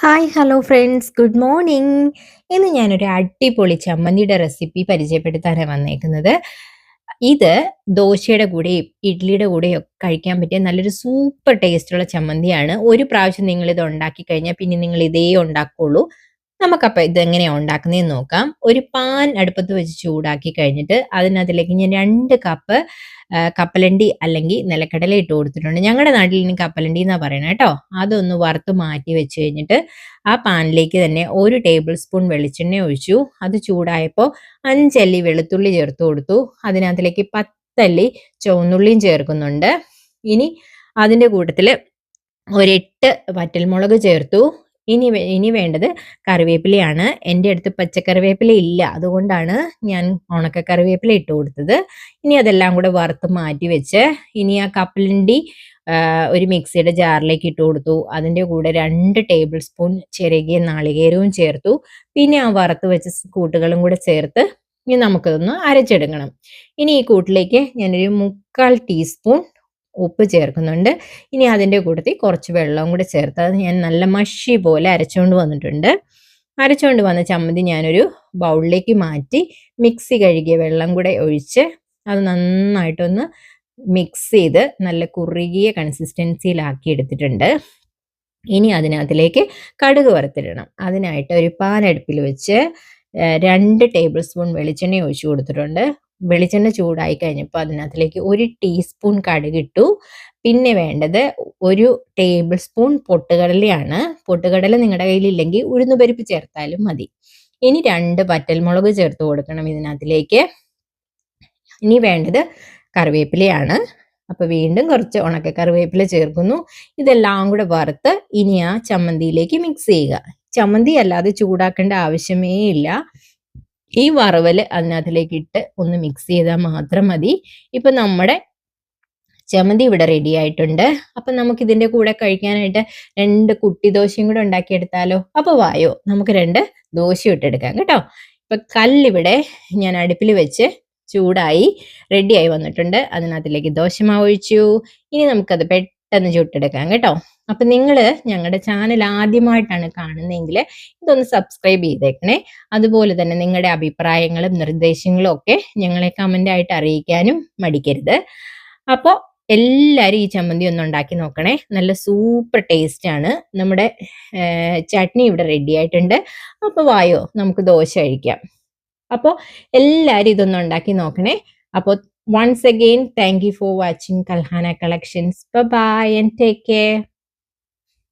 Hi hello friends good morning. ഇന്ന് ഞാനൊരു അടിപൊളി ചമ്മന്തിയുടെ റെസിപ്പി പരിചയപ്പെടുത്താനാണ് വന്നേക്കുന്നത്. ഇത് ദോശയുടെ കൂടെയും ഇഡ്ഡലിയുടെ കൂടെയും ഒക്കെ കഴിക്കാൻ പറ്റിയ നല്ലൊരു സൂപ്പർ ടേസ്റ്റുള്ള ചമ്മന്തിയാണ്. ഒരു പ്രാവശ്യം നിങ്ങളിത് ഉണ്ടാക്കി കഴിഞ്ഞാൽ പിന്നെ നിങ്ങൾ ഇതേ ഉണ്ടാക്കുള്ളൂ. നമുക്കപ്പോൾ ഇതെങ്ങനെയാണ് ഉണ്ടാക്കുന്നതെന്ന് നോക്കാം. ഒരു പാൻ അടുപ്പത്ത് വെച്ച് ചൂടാക്കി കഴിഞ്ഞിട്ട് അതിനകത്തിലേക്ക് ഞാൻ 2 കപ്പ് കപ്പലണ്ടി അല്ലെങ്കിൽ നിലക്കടല ഇട്ട് കൊടുത്തിട്ടുണ്ട്. ഞങ്ങളുടെ നാട്ടിൽ ഇനി കപ്പലണ്ടി എന്നാ പറയണേ കേട്ടോ. അതൊന്ന് വറുത്ത് മാറ്റി വെച്ച് കഴിഞ്ഞിട്ട് ആ പാനിലേക്ക് തന്നെ 1 ടേബിൾ സ്പൂൺ വെളിച്ചെണ്ണ ഒഴിച്ചു. അത് ചൂടായപ്പോൾ 5 അല്ലി വെളുത്തുള്ളി ചേർത്ത് കൊടുത്തു. അതിനകത്തിലേക്ക് 10 അല്ലി ചുവന്നുള്ളിയും ചേർക്കുന്നുണ്ട്. ഇനി അതിൻ്റെ കൂട്ടത്തിൽ ഒരു 8 വറ്റൽമുളക് ചേർത്തു. ഇനി വേണ്ടത് കറിവേപ്പിലയാണ്. എൻ്റെ അടുത്ത് പച്ചക്കറിവേപ്പില ഇല്ല. അതുകൊണ്ടാണ് ഞാൻ ഉണക്ക കറിവേപ്പില ഇട്ട് കൊടുത്തത്. ഇനി അതെല്ലാം കൂടെ വറുത്ത് മാറ്റി വെച്ച് ഇനി ആ കപ്പലണ്ടി ഒരു മിക്സിയുടെ ജാറിലേക്ക് ഇട്ട് കൊടുത്തു. അതിൻ്റെ കൂടെ 2 ടേബിൾ സ്പൂൺ ചിരകിയ നാളികേരവും ചേർത്തു. പിന്നെ ആ വറുത്ത് വെച്ച കൂട്ടുകളും കൂടെ ചേർത്ത് ഇനി നമുക്കതൊന്ന് അരച്ചെടുക്കണം. ഇനി ഈ കൂട്ടിലേക്ക് ഞാനൊരു 3/4 ടീസ്പൂൺ ഉപ്പ് ചേർക്കുന്നുണ്ട്. ഇനി അതിൻ്റെ കൂട്ടത്തിൽ കുറച്ച് വെള്ളവും കൂടെ ചേർത്ത് അത് ഞാൻ നല്ല മഷി പോലെ അരച്ചുകൊണ്ട് വന്നിട്ടുണ്ട്. അരച്ചുകൊണ്ട് വന്ന ചമ്മന്തി ഞാനൊരു ബൗളിലേക്ക് മാറ്റി മിക്സി കഴുകിയ വെള്ളം കൂടെ ഒഴിച്ച് അത് നന്നായിട്ടൊന്ന് മിക്സ് ചെയ്ത് നല്ല കുറുകിയ കൺസിസ്റ്റൻസിയിലാക്കി എടുത്തിട്ടുണ്ട്. ഇനി അതിനകത്തിലേക്ക് കടുക് വറുത്തിടണം. അതിനായിട്ട് ഒരു പാൻ അടുപ്പിൽ വെച്ച് 2 ടേബിൾ സ്പൂൺ വെളിച്ചെണ്ണ ഒഴിച്ചു കൊടുത്തിട്ടുണ്ട്. വെളിച്ചെണ്ണ ചൂടായി കഴിഞ്ഞപ്പോൾ അതിനകത്തിലേക്ക് 1 ടീസ്പൂൺ കടുകിട്ടു. പിന്നെ വേണ്ടത് 1 ടേബിൾ സ്പൂൺ പൊട്ടുകടലയാണ്. പൊട്ടുകടല നിങ്ങളുടെ കയ്യിലില്ലെങ്കിൽ ഉഴുന്നുപരിപ്പ് ചേർത്താലും മതി. ഇനി 2 വറ്റൽമുളക് ചേർത്ത് കൊടുക്കണം ഇതിനകത്തിലേക്ക്. ഇനി വേണ്ടത് കറിവേപ്പിലയാണ്. അപ്പോൾ വീണ്ടും കുറച്ച് ഉണക്ക കറിവേപ്പില ചേർക്കുന്നു. ഇതെല്ലാം കൂടെ വറുത്ത് ഇനി ആ ചമ്മന്തിയിലേക്ക് മിക്സ് ചെയ്യുക. ചമ്മന്തി അല്ലാതെ ചൂടാക്കേണ്ട ആവശ്യമേ ഇല്ല. ഈ വറവൽ അതിനകത്തിലേക്ക് ഇട്ട് ഒന്ന് മിക്സ് ചെയ്താൽ മാത്രം മതി. ഇപ്പം നമ്മുടെ ചമ്മന്തി ഇവിടെ റെഡി ആയിട്ടുണ്ട്. അപ്പം നമുക്ക് ഇതിൻ്റെ കൂടെ കഴിക്കാനായിട്ട് 2 കുട്ടി ദോശയും കൂടെ ഉണ്ടാക്കിയെടുത്താലോ? അപ്പോൾ വായോ നമുക്ക് 2 ദോശ ഇട്ടെടുക്കാം കേട്ടോ. ഇപ്പം കല്ലിവിടെ ഞാൻ അടുപ്പിൽ വെച്ച് ചൂടായി റെഡിയായി വന്നിട്ടുണ്ട്. അതിനകത്തിലേക്ക് ദോശമാവ് ഒഴിച്ചു. ഇനി നമുക്കത് പെട്ടെന്ന് ചുട്ടെടുക്കാം കേട്ടോ. അപ്പം നിങ്ങൾ ഞങ്ങളുടെ ചാനൽ ആദ്യമായിട്ടാണ് കാണുന്നതെങ്കിൽ ഇതൊന്ന് സബ്സ്ക്രൈബ് ചെയ്തേക്കണേ. അതുപോലെ തന്നെ നിങ്ങളുടെ അഭിപ്രായങ്ങളും നിർദ്ദേശങ്ങളും ഒക്കെ ഞങ്ങളെ കമൻ്റായിട്ട് അറിയിക്കാനും മടിക്കരുത്. അപ്പോൾ എല്ലാവരും ഈ ചമ്മന്തി ഒന്ന് ഉണ്ടാക്കി നോക്കണേ. നല്ല സൂപ്പർ ടേസ്റ്റാണ്. നമ്മുടെ ചട്നി ഇവിടെ റെഡി ആയിട്ടുണ്ട്. അപ്പോൾ വായോ നമുക്ക് ദോശ കഴിക്കാം. അപ്പോൾ എല്ലാവരും ഇതൊന്ന് ഉണ്ടാക്കി നോക്കണേ. അപ്പോൾ once again, thank you for watching Kalhana Collections. Bye bye and take care.